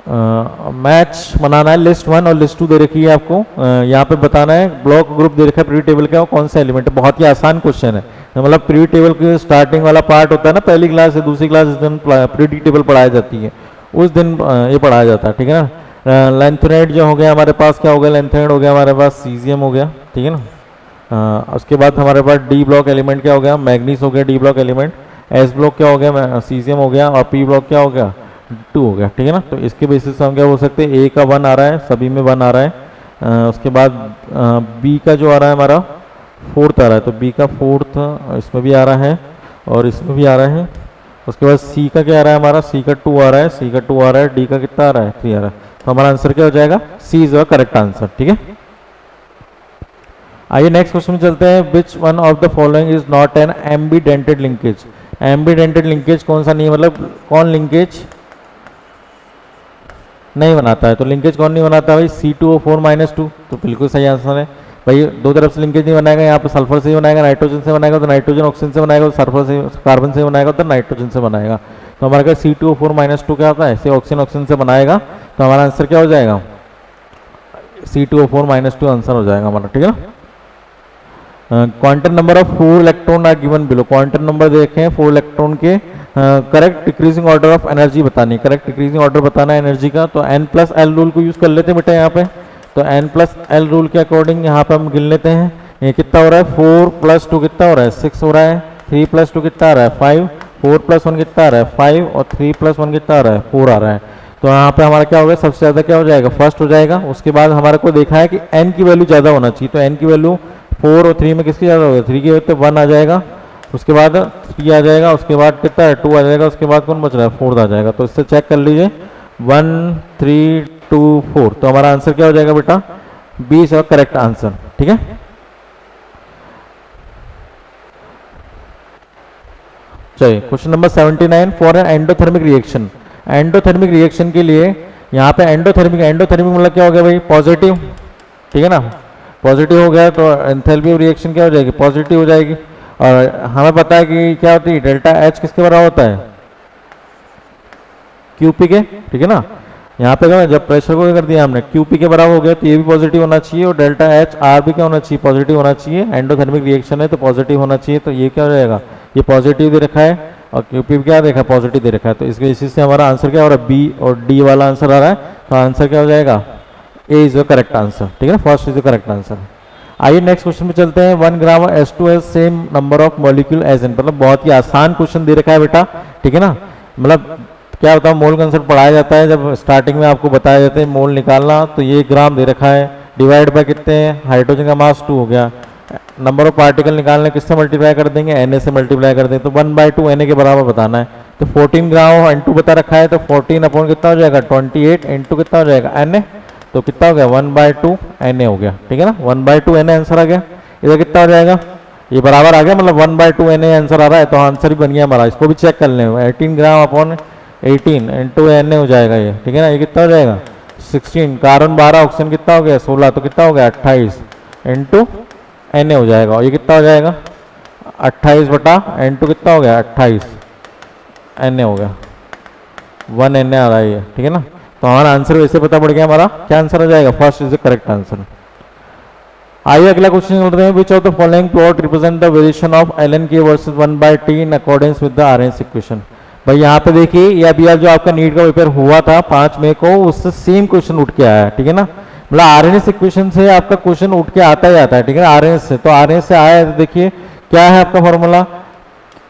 मैच बनाना है, लिस्ट 1 और लिस्ट 2 दे रखी है आपको। यहाँ पे बताना है ब्लॉक ग्रुप दे रखा है पीरियड टेबल का, कौन सा एलिमेंट है। बहुत ही आसान क्वेश्चन है, मतलब पीरियड टेबल के स्टार्टिंग वाला पार्ट होता है ना, पहली क्लास से दूसरी क्लास जिस दिन पीरियड टेबल पढ़ाई जाती है उस दिन ये पढ़ाया जाता है, ठीक है ना। लेंथेनाइड जो हो गया हमारे पास, क्या हो गया, लेंथेनाइड हो गया हमारे पास, सीजियम हो गया, ठीक है ना। उसके बाद हमारे पास डी ब्लॉक एलिमेंट क्या हो गया, मैग्नीज हो गया D block element. S block क्या हो गया, सीजियम हो गया, और पी ब्लॉक क्या हो गया, 2 हो गया, ठीक है ना। तो इसके बेसिस से हम क्या बोल सकते हैं, ए का 1 आ रहा है, सभी में 1 आ रहा है। उसके बाद बी का जो आ रहा है हमारा 4th आ रहा है, तो बी का 4th इसमें भी आ रहा है और इसमें भी आ रहा है। उसके बाद सी का क्या आ रहा है हमारा, सी का 2 आ रहा है, सी का 2 आ रहा है, डी का कितना आ रहा है, 3 आ रहा है। तो हमारा आंसर क्या हो जाएगा, सी इज द करेक्ट आंसर, ठीक है। आइए नेक्स्ट क्वेश्चन में चलते हैं। Which one of the following is not an एम्बीडेंटेड linkage. एम्बीडेंटेड linkage कौन सा नहीं है, मतलब कौन लिंकेज नहीं बनाता है, तो लिंकेज कौन नहीं बनाता भाई, C2O4 - 2, तो बिल्कुल सही आंसर है भाई। दो तरफ से लिंकेज नहीं बनाएगा, यहाँ पे सल्फर से ही बनाएगा, नाइट्रोजन से बनाएगा तो नाइट्रोजन ऑक्सीजन से बनाएगा, तो सल्फर से कार्बन से बनाएगा तो नाइट्रोजन से बनाएगा। तो हमारे पास C2O4 - 2 क्या होता है, ऐसे ऑक्सीजन से बनाएगा, तो हमारा आंसर क्या हो जाएगा, C2O4 - 2 आंसर हो जाएगा हमारा, ठीक है ना। Quantum number of 4 electron are given below, quantum number देखें 4 इलेक्ट्रॉन के, correct decreasing order of energy बतानी, करेक्ट डिक्रीजिंग ऑर्डर बताना है एनर्जी का। तो N+L रूल को यूज कर लेते हैं बेटा यहाँ पे, तो N+L रूल के अकॉर्डिंग यहाँ पे हम गिन लेते हैं। ये कितना हो रहा है, 4 + 2 कितना हो रहा है, 6 हो रहा है, 3 + 2 कितना आ रहा है, 5, 4 + 1 कितना आ रहा है, 5, और 3 + 1 कितना आ रहा है, 4 आ रहा है। तो यहाँ पे हमारा क्या होगा, सबसे ज़्यादा क्या हो जाएगा, फर्स्ट हो जाएगा। उसके बाद हमारे को देखा है कि N की वैल्यू ज़्यादा होना चाहिए, तो N की वैल्यू 4 और 3 में किसकी ज़्यादा होगा, 3 की वैल्यू 1 आ जाएगा, उसके बाद 3 आ जाएगा, उसके बाद कितना है 2 आ जाएगा, उसके बाद कौन बच रहा है, 4 आ जाएगा। तो इससे चेक कर लीजिए 1 3 2 4, तो हमारा आंसर क्या हो जाएगा बेटा, 20 है करेक्ट आंसर, ठीक है। चलिए question number 79, for an endothermic reaction. Endothermic reaction के लिए यहाँ पे एंडोथर्मिक मतलब क्या हो गया भाई, पॉजिटिव, ठीक है ना। पॉजिटिव हो गया तो एंथैल्पी ऑफ रिएक्शन क्या हो जाएगी, पॉजिटिव हो जाएगी। और हमें पता है कि क्या होती है, डेल्टा H किसके बराबर होता है, QP के, ठीक है ना। यहाँ पे क्या जब प्रेशर को कर दिया हमने QP के बराबर हो गया, तो ये भी पॉजिटिव होना चाहिए, और डेल्टा H R भी क्या होना चाहिए, पॉजिटिव होना चाहिए। एंडोथर्मिक रिएक्शन है तो पॉजिटिव होना चाहिए, तो ये क्या हो जाएगा, ये पॉजिटिव दे रखा है और QP क्या देखा, पॉजिटिव दे रखा है। तो इसके बेसिस से हमारा आंसर क्या हो रहा है, B और D वाला आंसर आ रहा है। तो आंसर क्या हो जाएगा, A is the correct answer, ठीक है ना, first is the correct answer. आइए नेक्स्ट क्वेश्चन में चलते हैं। 1 gram H2 has same number of molecule as N, मतलब बहुत ही आसान क्वेश्चन दे रखा है बेटा, ठीक है ना। मतलब क्या होता है, मोल कंसेप्ट पढ़ाया जाता है, जब स्टार्टिंग में आपको बताया जाता है मोल निकालना, तो ये ग्राम दे रखा है, डिवाइड बाय कितने हैं, हाइड्रोजन का मास 2 हो गया, नंबर ऑफ पार्टिकल निकालने किससे मल्टीप्लाई कर देंगे, Na से मल्टीप्लाई कर देंगे, तो 1/2 Na के बराबर बताना है। तो 14 ग्राम N2 बता रखा है, तो 14 अपॉन कितना हो जाएगा 28 N2 कितना हो जाएगा Na, तो कितना हो गया 1/2 Na हो गया, ठीक है ना। 1/2 Na आंसर आ गया। इधर कितना हो जाएगा, ये बराबर आ गया, मतलब 1/2 Na आंसर आ रहा है, तो आंसर भी बन गया हमारा। इसको भी चेक कर लें, 18 ग्राम अपॉन 18 N2 Na हो जाएगा ये, ठीक है ना। ये कितना हो जाएगा 16, कार्बन 12, ऑक्सीजन कितना हो गया 16, तो कितना हो गया 28 N2 Na हो जाएगा। और ये कितना हो जाएगा 28 बटा N2 कितना हो गया 28 Na हो गया, 1 Na आ रहा है ये, ठीक है ना। तो हमारा आंसर वैसे पता पड़ गया, हमारा क्या आंसर हो जाएगा, first is the correct answer. आइए अगला क्वेश्चन करते हैं। Which of the following plot represent the variation of ln k versus 1/t in accordance with the RNS equation. भाई यहाँ पे देखिए, ये अभी जो आपका नीट का पेपर हुआ था 5 मई को, उससे सेम क्वेश्चन उठ के आया है, ठीक है ना। मतलब आरएनएस इक्वेशन से आपका क्वेश्चन उठ के आता ही आता है, ठीक है ना। आरएनएस से, तो आरएनएस से आया है, तो देखिए क्या है आपका फॉर्मूला,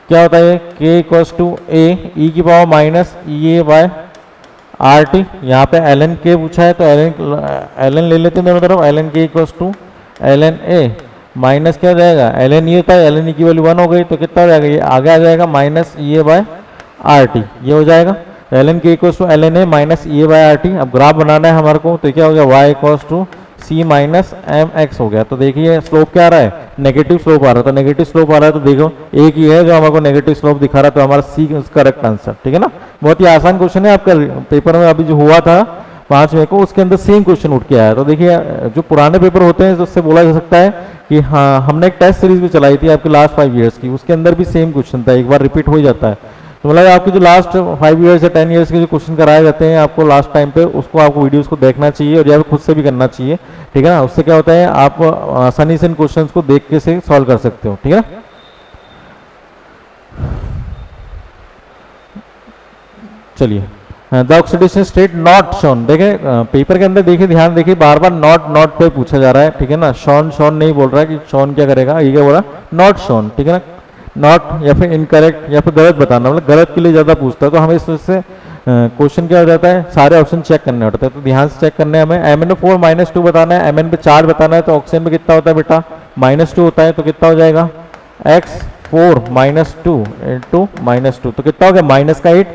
क्या होता है, k equals to a e की power minus EA by RT। यहाँ पे ln k पूछा है, तो ln ले लेते हैं दोनों तरफ, ln k equals to ln a minus क्या हो जाएगा, ln e होता है, ln e की वैल्यू 1 हो गई, तो कितना हो जाएगा, ये आगे आ जाएगा माइनस EA बाय RT, ये हो जाएगा। ln k equals to ln a minus EA by RT। अब ग्राफ बनाना है हमारे को, तो क्या हो गया, y equals to c minus mx हो गया। तो देखिए स्लोप क्या आ रहा है, नेगेटिव स्लोप आ रहा है, तो नेगेटिव स्लोप आ रहा है, तो देखो एक ही है जो हमारे को नेगेटिव स्लोप दिखा रहा है, तो हमारा c करेक्ट आंसर, ठीक है ना। बहुत ही आसान क्वेश्चन है, आपका पेपर में अभी जो हुआ था 5 मई को, उसके अंदर सेम क्वेश्चन उठ के आया। तो देखिए जो पुराने पेपर होते हैं, तो उससे बोला जा सकता है कि हाँ, हमने एक टेस्ट सीरीज भी चलाई थी आपकी लास्ट 5 ईयर्स की, उसके अंदर भी सेम क्वेश्चन था, एक बार रिपीट हो ही जाता है। तो मतलब आपके जो लास्ट 5 ईयर्स या 10 ईयर्स के जो क्वेश्चन कराए जाते हैं आपको लास्ट टाइम पे, उसको आपको वीडियोस को देखना चाहिए और या फिर खुद से भी करना चाहिए, ठीक है ना। उससे क्या होता है, आप आसानी से इन क्वेश्चन को देख के से सॉल्व कर सकते हो, ठीक है ना। चलिए, the oxidation state not shown, देखे पेपर के अंदर देखिए, ध्यान देखिए, बार बार नॉट पे पूछा जा रहा है, ठीक है ना। शॉन नहीं बोल रहा है कि शॉन क्या करेगा, ये क्या बोल रहा है, नॉट शॉन, ठीक है ना। नॉट या फिर इनकरेक्ट या फिर गलत बताना, मतलब गलत के लिए ज्यादा पूछता है, तो हमें इससे क्वेश्चन क्या हो जाता है, सारे ऑप्शन चेक करने होते हैं, तो ध्यान से चेक करने हैं हमें। MnO4 -2 बताना है, Mn पे 4 बताना है, तो ऑक्सीजन में कितना होता है बेटा -2 होता है, तो कितना हो जाएगा x4 -2 इंटू -2, तो कितना हो गया -8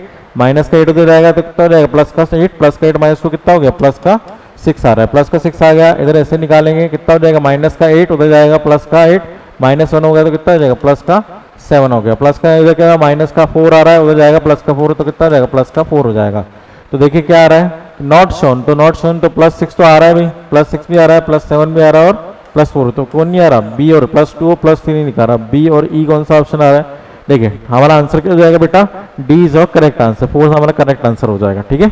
उधर जाएगा, तो कितना हो जाएगा +8 +8 -2 कितना हो गया +6 आ रहा है, +6 आ गया। इधर ऐसे निकालेंगे, कितना हो जाएगा -8 उधर जाएगा +8 -1 हो गया, तो कितना हो जाएगा +7 हो गया, इधर क्या -4 आ रहा है, उधर जाएगा +4, तो कितना हो जाएगा +4 हो जाएगा। तो देखिए क्या आ रहा है, नॉट शोन, तो +6 तो आ रहा है भाई, +6 भी आ रहा है, +7 भी आ रहा है और +4, तो कौन नहीं आ रहा, बी और +2 और +3 नहीं दिखा रहा, बी और ई कौन सा ऑप्शन आ रहा है। देखिए हमारा आंसर क्या हो जाएगा बेटा, डी इज और करेक्ट आंसर, 4 हमारा करेक्ट आंसर हो जाएगा, ठीक है।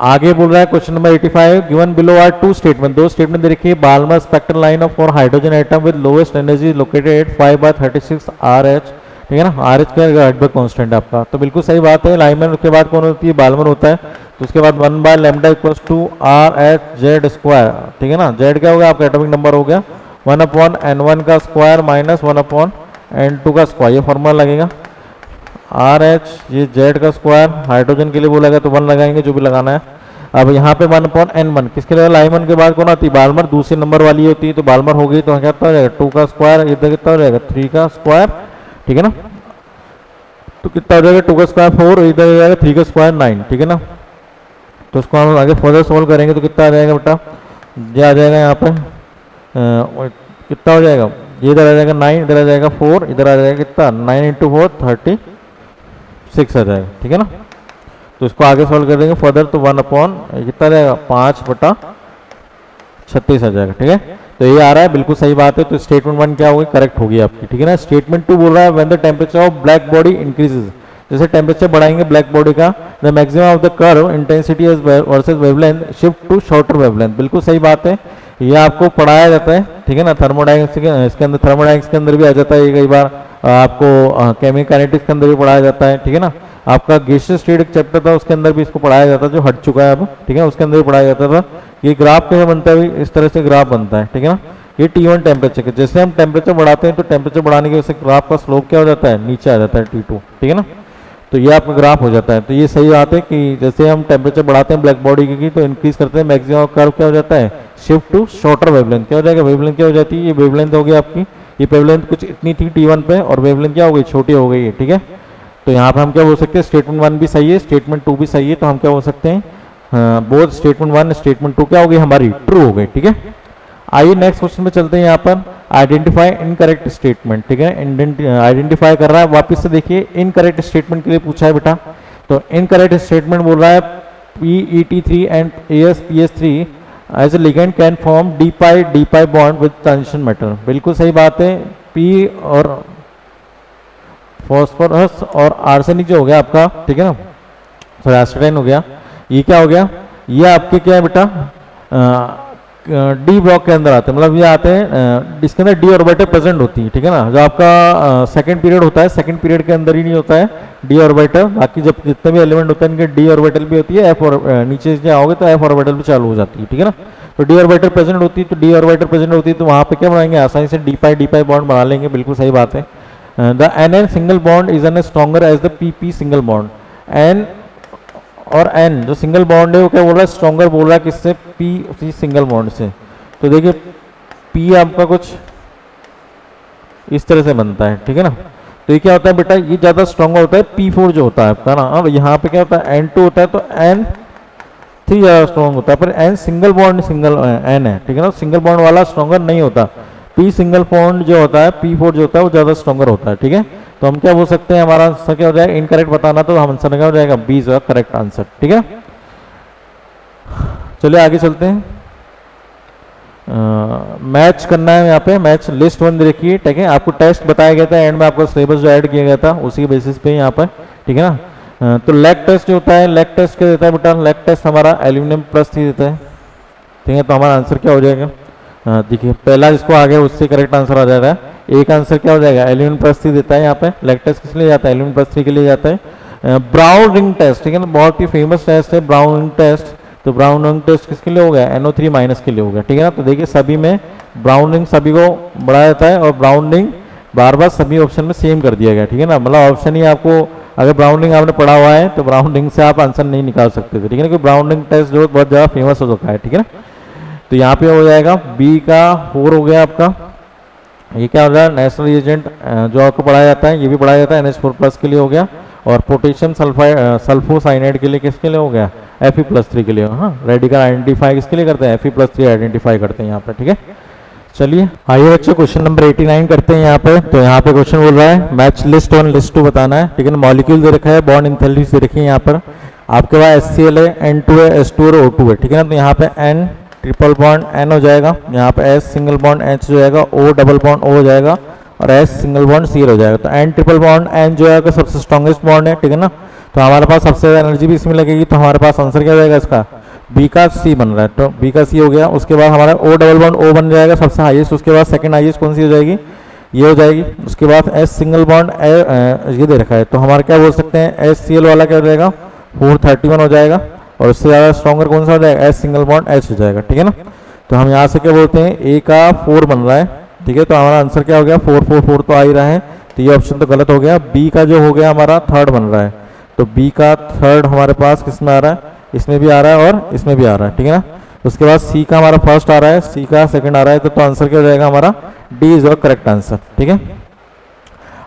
आगे बोल रहा है question number 85, given below are 2 statement, 2 statement दे रखी है। Balmer spectral line of for hydrogen atom with lowest energy located at 5/36 RH, ठीक है ना। RH का हाइड्रोजन कांस्टेंट है आपका, तो बिल्कुल सही बात है। लाइनमैन के बाद कौन होती है, बाल्मर होता है, तो उसके बाद 1/λ = RH/z², ठीक है ना। Z क्या हो गया आपका एटॉमिक नंबर हो गया, 1/n1 का स्क्वायर माइनस 1/n2 का स्क्वायर, ये फॉर्मूला लगेगा। RH ये Z का स्क्वायर, हाइड्रोजन के लिए बोलेगा तो 1 लगाएंगे जो भी लगाना है। अब यहाँ पे 1/n1 किसके लिए, लाइमन के बाद कौन आती है, बाल्मर दूसरे नंबर वाली होती है, तो बाल्मर हो गई, तो क्या हो जाएगा 2 का स्क्वायर, इधर कितना हो जाएगा 3 का स्क्वायर, ठीक है ना। तो कितना हो जाएगा 2 का स्क्वायर 4, इधर हो जाएगा 3 का स्क्वायर 9, ठीक है ना। तो उसको हम आगे फर्दर सोल्व करेंगे, तो कितना आ जाएगा बेटा, ये आ जाएगा यहाँ पे कितना हो जाएगा, ये इधर आ जाएगा 9, इधर आ जाएगा 4, इधर आ जाएगा कितना 9 × 4 36 आ जाएगा, ठीक है ना। तो इसको आगे सॉल्व कर देंगे फर्दर, तो 1 कितना जाएगा 5/36 आ जाएगा, ठीक है। तो ये आ रहा है, बिल्कुल सही बात है। तो स्टेटमेंट 1 क्या होगी, करेक्ट होगी आपकी, ठीक है ना। स्टेटमेंट 2 बोल रहा है when the temperature of black body increases, जैसे टेम्परेचर बढ़ाएंगे ब्लैक बॉडी का, the maximum of the curve intensity versus wavelength shift to shorter wavelength, बिल्कुल सही बात है। ये आपको पढ़ाया जाता है, ठीक है ना। थर्मोडायनेमिक्स इसके अंदर, थर्मोडायनेमिक्स के अंदर भी आ जाता है ये, कई बार आपको केमिकल काइनेटिक्स के अंदर भी पढ़ाया जाता है, ठीक है ना। आपका गैसियस स्टेट एक चैप्टर था, उसके अंदर भी इसको पढ़ाया जाता है, जो हट चुका है अब, ठीक है, उसके अंदर भी पढ़ाया जाता था ये ग्राफ कैसे बनता है भाई, इस तरह से ग्राफ बनता है, ठीक है ना। ये T1 टेम्परेचर के, जैसे हम टेम्परेचर बढ़ाते हैं तो टेम्परेचर बढ़ाने की वजह से ग्राफ का स्लोप क्या हो जाता है, नीचे आ जाता है T2, ठीक है ना। तो ये आपका ग्राफ हो जाता है। तो ये सही बात है कि जैसे हम टेम्परेचर बढ़ाते हैं ब्लैक बॉडी की तो इंक्रीज करते हैं मैक्सिमम कर्व क्या हो जाता है, शिफ्ट टू शॉर्टर वेवलेंथ, क्या हो जाएगा, वेवलेंथ क्या हो जाती है, ये वेवलेंथ हो गई आपकी, ये वेवलेंथ कुछ इतनी थी T1 पे और वेवलेंथ क्या हो गई, छोटी हो गई है, ठीक है। तो यहाँ पे हम क्या बोल सकते हैं, स्टेटमेंट 1 भी सही है, स्टेटमेंट 2 भी सही है, तो हम क्या बोल सकते हैं, बोथ स्टेटमेंट 1 स्टेटमेंट 2 क्या हो गई हमारी, ट्रू हो गई, ठीक है। आइए नेक्स्ट क्वेश्चन में चलते हैं। यहाँ पर आइडेंटिफाई इनकरेक्ट स्टेटमेंट, ठीक है, आइडेंटिफाई कर रहा है। वापस से देखिए, इनकरेक्ट स्टेटमेंट के लिए पूछा है बेटा, तो इनकरेक्ट स्टेटमेंट बोल रहा है PET3 and AsPS3 as a ligand can form D pi bond with transition metal. बिल्कुल सही बात है। P और फॉस्फोरस और आर्सेनिक जो हो गया आपका, ठीक है ना, सॉरी एसिटाइन हो गया, ये क्या हो गया, ये आपके क्या है बेटा, डी ब्लॉक के अंदर आते हैं, मतलब ये आते हैं इसके अंदर डी ऑर्बिटल प्रेजेंट होती है, ठीक है ना। जो आपका सेकंड पीरियड होता है, सेकंड पीरियड के अंदर ही नहीं होता है डी ऑर्बिटल, बाकी जब जितने भी एलिमेंट होते हैं इनके डी ऑर्बिटल भी होती है, एफ और नीचे से आओगे तो एफ ऑर्बिटल भी चालू हो जाती है, ठीक है ना। तो डी ऑर्बिटल प्रेजेंट होती है, तो डी ऑर्बिटल प्रेजेंट होती है तो वहाँ पे क्या बनाएंगे, आसानी से डी पाई बॉन्ड बना लेंगे, बिल्कुल सही बात है। The NN single bond is an stronger as the PP single bond. N और N जो सिंगल बॉन्ड है वो क्या बोल रहा है, स्ट्रॉन्गर बोल रहा है किससे, P सिंगल बॉन्ड से। तो देखिए P आपका कुछ इस तरह से बनता है, ठीक है ना। तो ये क्या होता है बेटा, ये ज्यादा स्ट्रॉन्गर होता है P4 जो होता है आपका ना, और यहाँ पे क्या होता है N2 होता है, तो N3 ज्यादा स्ट्रॉन्ग होता है, पर N single bond single N है, ठीक है ना, सिंगल बॉन्ड वाला स्ट्रॉन्गर नहीं होता। P सिंगल बॉन्ड जो होता है, P4 जो होता है वो ज्यादा स्ट्रॉन्गर होता है, ठीक है। तो हम क्या बोल सकते हैं, हमारा आंसर क्या हो जाएगा, इनकरेक्ट बताना, तो हम आंसर क्या हो जाएगा, B जो करेक्ट आंसर, ठीक है। चलिए आगे चलते हैं। मैच करना है यहाँ पे, मैच लिस्ट 1 देखिए, ठीक है। आपको टेस्ट बताया गया था, एंड में आपको सिलेबस जो ऐड किया गया था उसी के बेसिस पे यहाँ पर, ठीक है ना। तो लेग टेस्ट जो होता है, लेग टेस्ट क्या देता है बेटा, लेग टेस्ट हमारा एल्यूमिनियम +3 देता है, ठीक है। तो हमारा आंसर क्या हो जाएगा, देखिए पहला जिसको आ गया उससे करेक्ट आंसर आ जा रहा है। एक आंसर क्या हो जाएगा, एल्यूमिनियम +3 देता है यहाँ पे। लेग टेस्ट किस लिए जाता है, एल्यूमिनियम +3 के लिए जाता है। ब्राउन रिंग टेस्ट, ठीक है ना, बहुत ही फेमस टेस्ट है ब्राउन रिंग टेस्ट। तो ब्राउन रिंग टेस्ट किसके लिए हो गया, NO3- के लिए हो गया, ठीक है ना। तो देखिए सभी में ब्राउन रिंग सभी को बढ़ाया जाता है और ब्राउन रिंग बार बार सभी ऑप्शन में सेम कर दिया गया, ठीक है ना। मतलब ऑप्शन ही आपको, अगर ब्राउन रिंग आपने पढ़ा हुआ है तो ब्राउन रिंग से आप आंसर नहीं निकाल सकते थे, ठीक है ना, क्योंकि ब्राउन रिंग टेस्ट जो बहुत ज़्यादा फेमस हो चुका है, ठीक है ना। तो यहाँ पे हो जाएगा B का 4 हो गया आपका। ये क्या हो रहा है, नेशनल रिएजेंट जो आपको पढ़ाया जाता है, ये भी पढ़ाया जाता है, NH4+ के लिए हो गया। और पोटेशियम सल्फाइड सल्फोसाइनाइड के लिए किसके लिए हो गया, Fe+3 के लिए। हाँ, रेडिकल आइडेंटिफाई किसके लिए करते हैं, Fe+3 आइडेंटिफाई करते हैं यहाँ पे, ठीक है। चलिए आइए बच्चों क्वेश्चन नंबर 89 करते हैं यहाँ पे। तो यहाँ पे क्वेश्चन बोल रहा है मैच लिस्ट 1 लिस्ट 2 बताना है, ठीक है ना। मॉलिक्यूल दे रखा है, बॉन्ड एंथैल्पीज दे रखी है यहाँ पर। आपके पास HCl है, N2 है, S2 और O2 है, ठीक है ना। तो यहाँ पे N ट्रिपल बॉन्ड N हो जाएगा, यहाँ पे S सिंगल बॉन्ड H हो जाएगा, O डबल बॉन्ड O हो जाएगा और S सिंगल बॉन्ड Cl हो जाएगा। तो N ट्रिपल बॉन्ड N जो है सबसे स्ट्रॉन्गेस्ट बॉन्ड है, ठीक है ना। तो हमारे पास सबसे ज़्यादा एनर्जी भी इसमें लगेगी, तो हमारे पास आंसर क्या हो जाएगा इसका, B का C बन रहा है, तो B का C हो गया। उसके बाद हमारा O डबल बॉन्ड O बन जाएगा सबसे हाईएस्ट। उसके बाद सेकंड हाईएस्ट कौन सी हो जाएगी, ये हो जाएगी। उसके बाद S सिंगल बॉन्ड ये दे रखा है, तो हमारा क्या बोल सकते हैं, SCl वाला क्या हो जाएगा 431 हो जाएगा। और उससे ज़्यादा स्ट्रॉन्गर कौन सा हो जाएगा, S सिंगल बॉन्ड H हो जाएगा, ठीक है ना। तो हम यहाँ से क्या बोलते हैं, A का 4 बन रहा है, ठीक है। तो हमारा आंसर क्या हो गया, 444 तो आ ही रहा है, तो ये ऑप्शन तो गलत हो गया। B का जो हो गया हमारा 3rd बन रहा है, तो B का 3rd हमारे पास किस में आ रहा है, इसमें भी आ रहा है और इसमें भी आ रहा है, ठीक है ना। उसके बाद C का हमारा 1st आ रहा है, C का 2nd आ रहा है, तो आंसर क्या हो जाएगा हमारा D इज करेक्ट आंसर, ठीक है।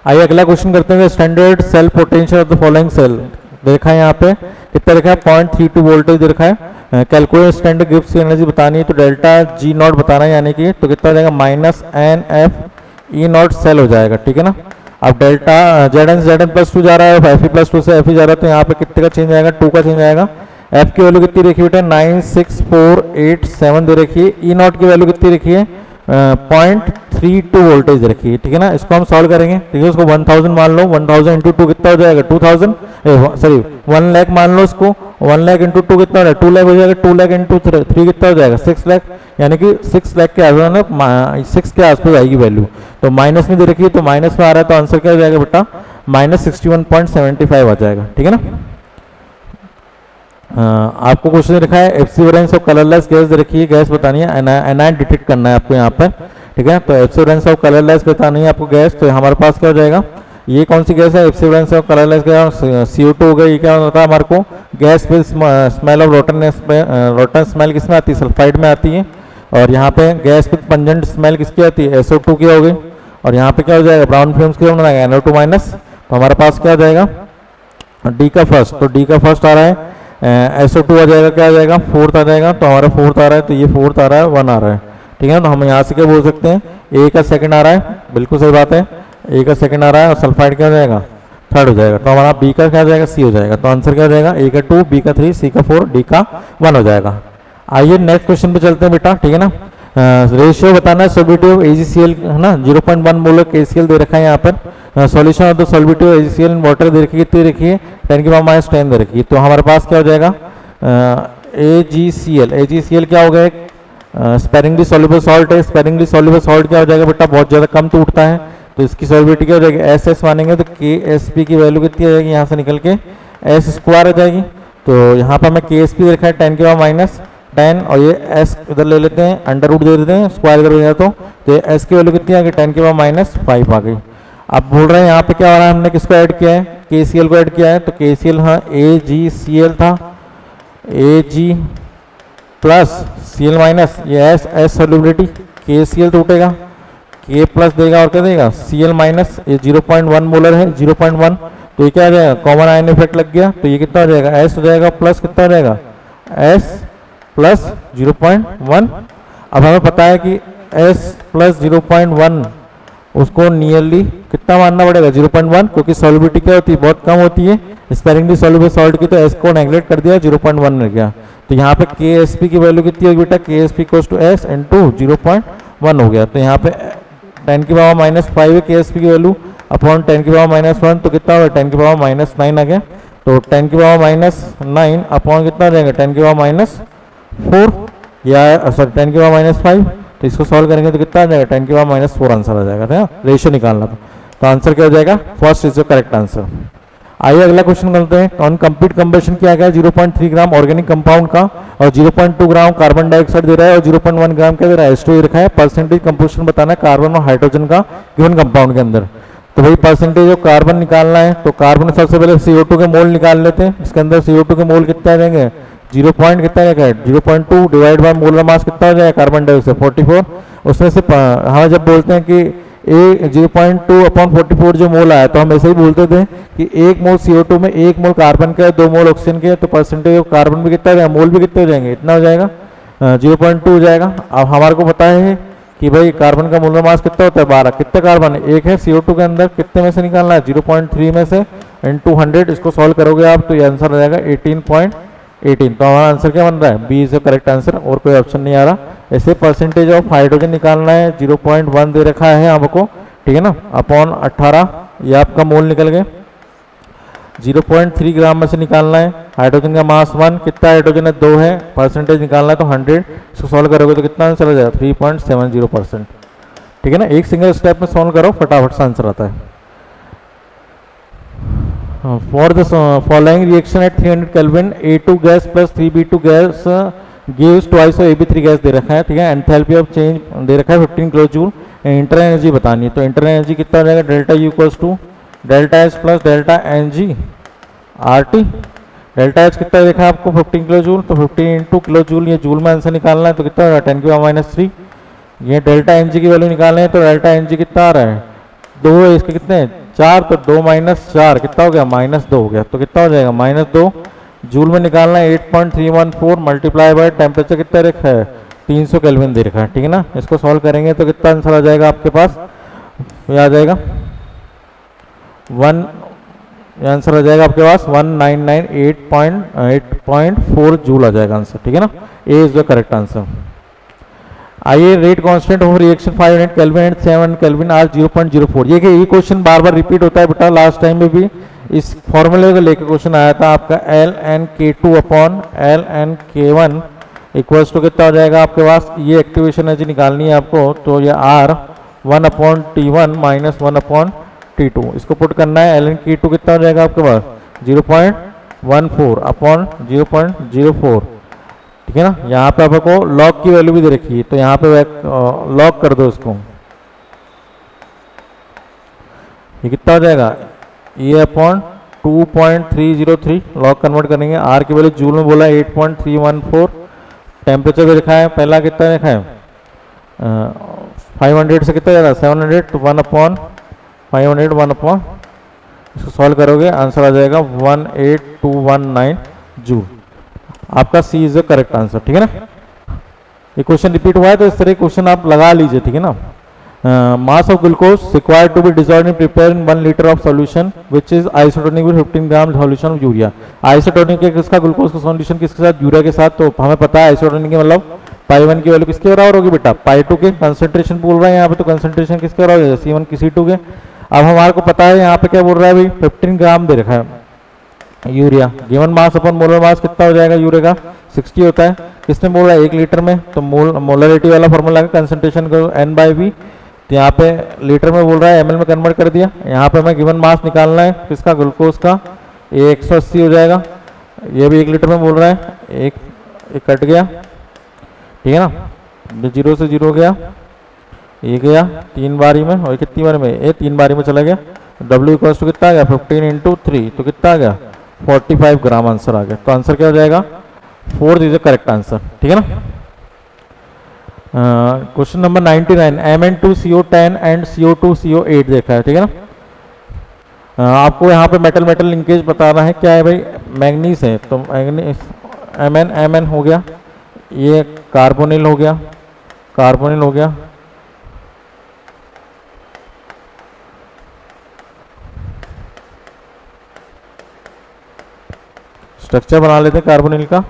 आइए अगला क्वेश्चन करते हैं। Standard cell potential of the following cell देखा है, यहाँ पे कितना लिखा है, 0.32 वोल्टेज रखा है। कैलकुलेट स्टैंडर्ड गिब्स की एनर्जी बतानी है, तो डेल्टा G0 बताना है, यानी कि तो कितना हो जाएगा -NF E0 सेल हो जाएगा, ठीक है ना। अब डेल्टा Zn+2 जा रहा है, Fe+2 से Fe जा रहा है, तो यहाँ पे कितने का चेंज आएगा, 2 का चेंज आएगा। F की वैल्यू कितनी रखी बेटा, 96487 दे रखी है। E0 की वैल्यू कितनी रखी है, 0.32 वोल्टेज रखी है, ठीक है ना। इसको हम सॉल्व करेंगे, ठीक है। उसको 1000 मान लो, 1000 इंटू 2 कितना हो जाएगा, 2000 सॉरी 1 लाख मान लो उसको, 1 लाख इंटू 2 कितना हो जाएगा, 2 लाख हो जाएगा। 2 लाख इंटू 3 कितना हो जाएगा, 6 लाख, यानी कि 6 लाख के आसपास 6 के आसपास आएगी वैल्यू। तो माइनस में दे रखी है, तो माइनस में आ रहा है, तो आंसर क्या हो जाएगा बेटा, -61.75 आ जाएगा, ठीक है ना। आपको क्वेश्चन लिखा है FC valence of colourless gas दे रखी है, गैस बतानी है, एनाइन डिटेक्ट करना है आपको यहाँ पर, ठीक है। तो एफसी वैलेंस ऑफ कलरलेस बतानी है आपको गैस, तो हमारे पास क्या हो जाएगा, ये कौन सी गैस है, FC valence of colourless gas CO2 हो गया। ये क्या होता है हमारे को, गैस पे स्मेल ऑफ रोटन स्मेल किसमें आती है, सल्फाइड में आती है। और यहाँ पे गैस पे पंजेंट स्मेल किसकी आती है, SO2 की हो गई। और यहाँ पे क्या हो जाएगा, ब्राउन फ्लेम्स की बनाएगा NO2 माइनस। तो हमारे पास क्या हो जाएगा, डी का फर्स्ट, तो डी का फर्स्ट आ रहा है, SO2 आ जाएगा, क्या आ जाएगा, फोर्थ आ जाएगा। तो हमारा फोर्थ आ रहा है, तो ये फोर्थ आ रहा है, 1 आ रहा है, ठीक है। तो हम यहाँ से क्या बोल सकते हैं, ए का सेकंड आ रहा है, बिल्कुल सही बात है, ए का सेकंड आ रहा है, और सल्फाइड क्या हो जाएगा, थर्ड हो जाएगा। तो हमारा बी का क्या हो जाएगा, सी हो जाएगा। तो आंसर क्या हो जाएगा, ए का 2, बी का 3, सी का 4, डी का 1 हो जाएगा। आइए नेक्स्ट क्वेश्चन पे चलते हैं बेटा, ठीक है ना। रेशियो बताना है सॉल्बिडिटी ऑफ AgCl, है ना, 0.1 मोलर KCl दे रखा है यहाँ पर। Solution of the solubility of AgCl in water दे रखी है, कितनी रखी है, 10 की पावर -10 दे रखी है। तो हमारे पास क्या हो जाएगा, AgCl क्या हो गया, स्पेरिंगली सॉल्युबल सॉल्ट है। स्पेरिंगली सॉल्युबल सॉल्ट क्या हो जाएगा बेटा, बहुत ज़्यादा कम टूटता है, तो इसकी सॉल्युबिलिटी क्या हो जाएगी, SS मानेंगे तो KSP की वैल्यू कितनी आ जाएगी, यहाँ से निकल के S² आ जाएगी। तो यहाँ पर हमें KSP दे रखा है 10 की पावर -10, और ये S इधर ले लेते हैं, अंडर रूट दे देते हैं, स्क्वायर इधर हो जाए तो ये S की वैल्यू कितनी आ गई, 10 की पावर -5 आ गई। अब बोल रहे हैं यहाँ पे क्या हो रहा है, हमने किसको ऐड किया है, KCl को ऐड किया है। तो KCl हाँ AgCl था, Ag प्लस Cl माइनस, ये S सॉल्युबिलिटी, KCl टूटेगा, K प्लस देगा और क्या देगा, Cl माइनस, ये 0.1 मोलर है, 0.1, तो ये क्या आ जाएगा, कॉमन आयन इफेक्ट लग गया, तो ये कितना हो जाएगा, S हो जाएगा, प्लस कितना हो जाएगा, S प्लस 0.1। अब हमें पता है कि S प्लस 0.1 उसको नियरली कितना मानना पड़ेगा, 0.1, क्योंकि सॉल्युबिलिटी क्या होती है, बहुत कम होती है स्पेरिंगली सॉल्युबल सॉल्ट की, तो S को नेगलेक्ट कर दिया, 0.1 मिल गया। तो यहाँ पे KSP की वैल्यू कितनी होगी बेटा, KSP = S × 0.1 हो गया। तो यहाँ पे 10 की पावर -5 है KSP की वैल्यू, अपॉन 10 की पावर -1, तो कितना होगा, 10 की पावर -9 आ गया। तो 10 की पावर -9 अपॉन कितना आ जाएगा, 10 की पावर -4, या सॉरी 10 की पावर -5, तो इसको सॉल्व करेंगे तो कितना आ जाएगा, 10 की पावर -4 आंसर आ जाएगा, है रेशियो निकालना। तो आंसर क्या हो जाएगा, first is the correct answer. आइए अगला क्वेश्चन करते हैं। ऑन कंप्लीट कंबशन किया गया 0.3 ग्राम ऑर्गेनिक कंपाउंड का, और 0.2 ग्राम कार्बन डाइऑक्साइड दे रहा है, और 0.1 ग्राम क्या दे रहा है, H2 रखा है। परसेंटेज कंपोजिशन बताना है कार्बन और हाइड्रोजन का गिवन कंपाउंड के अंदर। तो भाई परसेंटेज ऑफ कार्बन निकालना है, तो कार्बन सबसे पहले CO2 के मोल निकाल लेते हैं। इसके अंदर CO2 के मोल कितना आ जाएंगे, 0 पॉइंट कितना रहेगा, 0.2 डिवाइड बाय मोलर मास कितना हो जाएगा, कार्बन डाइऑक्साइड 44। उसमें से हम जब बोलते हैं कि 0.2/44 जो मोल आया, तो हम ऐसे ही बोलते थे कि 1 मोल CO2 में 1 मोल कार्बन का है, 2 मोल ऑक्सीजन के है, तो परसेंटेज ऑफ कार्बन भी कितना हो जाएगा, मोल भी कितने हो जाएंगे, इतना हो जाएगा, 0.2 हो जाएगा। अब हमारे को पता है कि भाई कार्बन का मोलर मास कितना होता है, 12। कितने कार्बन है, 1 है CO2 के अंदर, कितने में से निकालना है, 0.3 में से × 100। इसको सॉल्व करोगे आप तो ये आंसर आ जाएगा 18.18। तो हमारा आंसर क्या बन रहा है, B is the correct answer, और कोई ऑप्शन नहीं आ रहा। ऐसे परसेंटेज ऑफ हाइड्रोजन निकालना है, 0.1 दे रखा है आपको, ठीक है ना, अपॉन 18, ये आपका मोल निकल गए। 0.3 ग्राम में से निकालना है, हाइड्रोजन का मास 1, कितना हाइड्रोजन है, 2 है, परसेंटेज निकालना है तो 100। इसको सॉल्व करोगे तो कितना आंसर आ जाएगा, 3.70%, ठीक है ना। एक सिंगल स्टेप में सॉल्व करो, फटाफट से आंसर आता है। For the following reaction at 300 kelvin, A2 gas plus 3B2 gas gives twice of AB3 gas दे रखा है, ठीक है। एंथैल्पी ऑफ चेंज दे रखा है 15 किलो जूल। इंटरनल एनर्जी बतानी है, तो इंटरनल एनर्जी कितना हो जाएगा, delta U = delta H plus delta NG RT। Delta H कितना देखा है आपको, 15 किलो जूल, तो 15 × किलो जूल, ये जूल में आंसर निकालना है, तो कितना होगा, 10 की पावर -3। ये डेल्टा NG की वैल्यू निकालना है, तो डेल्टा NG कितना आ रहा है, 2 है, इसके कितने 4, तो 2 - 4 कितना हो गया, -2 हो गया। तो कितना हो जाएगा, -2 जूल में निकालना है, 8.314 मल्टीप्लाई बाय टेम्परेचर कितना रखा है, 300 केल्विन दे रखा है, ठीक है ना। इसको सॉल्व करेंगे तो कितना आंसर आ जाएगा आपके पास, ये आ जाएगा 1, आंसर आ जाएगा आपके पास 1998.4 जूल आ जाएगा आंसर, ठीक है ना। A is the correct answer. आइए rate constant of reaction 500 kelvin and 700 kelvin are 0.04। ये क्वेश्चन बार बार रिपीट होता है बेटा, लास्ट टाइम में भी इस फॉर्मूले को लेकर क्वेश्चन आया था आपका, ln_K2/ln_K1 इक्वल्स टू कितना हो जाएगा आपके पास, ये एक्टिवेशन एनर्जी निकालनी है आपको, तो ये R 1/T1 - 1/T2, इसको पुट करना है। ln K2 कितना हो जाएगा आपके पास, 0.14 अपॉन 0.04, ठीक है ना। यहाँ पे आपको लॉग की वैल्यू भी दे रखी है, तो यहाँ पे लॉग कर दो इसको, ये कितना हो जाएगा, ये अपॉन 2.303 लॉग कन्वर्ट करेंगे। आर की वैल्यू जूल में बोला 8.314, टेम्परेचर भी लिखा है, पहला कितना लिखा है 500 से कितना ज़्यादा 700, तो 1 अपॉन 500 1 अपॉन, इसको सॉल्व करोगे आंसर आ जाएगा 18219 जूल। आपका सी इज द करेक्ट आंसर, ठीक है ना। ये क्वेश्चन रिपीट हुआ है तो इस तरह क्वेश्चन आप लगा लीजिए, ठीक है ना। Mass of glucose required to be dissolved in prepare in 1 litre of solution which is isotonic with 15 gram solution of urea. Isotonic है किसका, ग्लूकोज का सॉल्यूशन किसके साथ, यूरिया के साथ। तो हमें पता है आइसोटोनिक मतलब पाई 1 की वैल्यू किसके बराबर होगी बेटा, पाई 2 के। कंसंट्रेशन बोल रहे हैं यहाँ पे, तो कंसंट्रेशन किसके बराबर है, C1 की C2 के। अब हमारे को पता है यहाँ पे क्या बोल रहा है भाई, 15 ग्राम दे रखा है यूरिया। गिवन मास अपन मोलर मास कितना हो जाएगा यूरिया का, 60 होता है। किसने बोल रहा है 1 लीटर में, तो मोलरिटी वाला फॉर्मूला है, कंसंट्रेशन को N/V, तो यहाँ पे लीटर में बोल रहा है ml में कन्वर्ट कर दिया। यहाँ पे हमें गिवन मास निकालना है किसका, ग्लूकोज का, ये 180 हो जाएगा। ये भी 1 लीटर में बोल रहा है, एक कट गया, ठीक है ना, 0 से 0 गया, ये गया 3 बारी में, और कितनी बारी में, ये 3 बारी में चला गया। W इक्वल टू कितना आ गया 15 × 3, तो कितना आ गया 45 ग्राम आंसर आ गया। तो आंसर क्या हो जाएगा 4 इज द करेक्ट आंसर, ठीक है ना। Question number 99, Mn2CO10 and CO2CO8 देखा है, ठीक है ना। आपको यहाँ पे मेटल मेटल लिंकेज बताना है, क्या है भाई, मैग्नीज है, तो मैग्नीज Mn हो गया, ये कार्बोनिल हो गया, कार्बोनिल हो गया, स्ट्रक्चर बना लेते हैं कार्बोनिल का,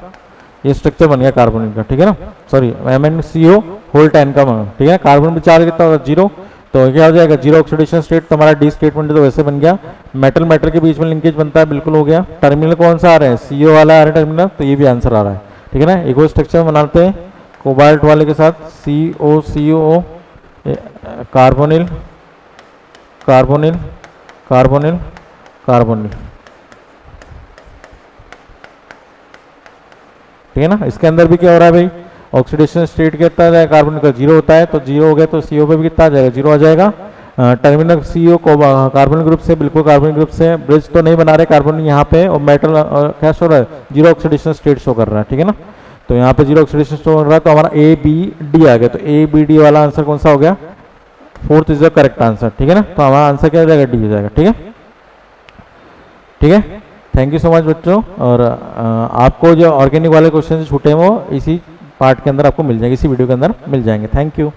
ये स्ट्रक्चर बन गया कार्बोनिल का, ठीक है ना। सॉरी MnCO10 का, ठीक है। कार्बन में चार्ज कितना होगा 0, तो क्या हो जाएगा 0 ऑक्सीडेशन स्टेट, तो हमारा डी स्टेटमेंट तो वैसे बन गया। मेटल मेटल के बीच में लिंकेज बनता है, बिल्कुल हो गया। टर्मिनल कौन सा आ रहा है, CO वाला आ रहा है टर्मिनल, तो ये भी आंसर आ रहा है, ठीक है ना। एक और स्ट्रक्चर बनाते हैं कोबाल्ट वाले के साथ, COCO, carbonyl carbonyl carbonyl carbonyl, ठीक है ना। इसके अंदर भी क्या हो रहा है भाई, ऑक्सीडेशन स्टेट कितना है, कार्बन का 0 होता है, तो 0 हो गया, तो CO पे भी कितना आ जाएगा 0 आ जाएगा। टर्मिनल CO को कार्बन ग्रुप से, बिल्कुल कार्बन ग्रुप से, ब्रिज तो नहीं बना रहे कार्बन यहाँ पे, और मेटल क्या शो रहा है 0 ऑक्सीडेशन स्टेट शो कर रहा है, ठीक है ना। तो यहाँ पे 0 ऑक्सीडेशन शो कर रहा है, तो हमारा ABD आ गया, तो ABD वाला आंसर कौन सा हो गया, 4th is the correct answer, ठीक है ना। तो हमारा आंसर क्या हो जाएगा, D हो जाएगा, ठीक है, ठीक है। थैंक यू सो मच बच्चों। और आपको जो ऑर्गेनिक वाले क्वेश्चन छूटे हैं वो इसी पार्ट के अंदर आपको मिल जाएंगे, इसी वीडियो के अंदर मिल जाएंगे। Thank you.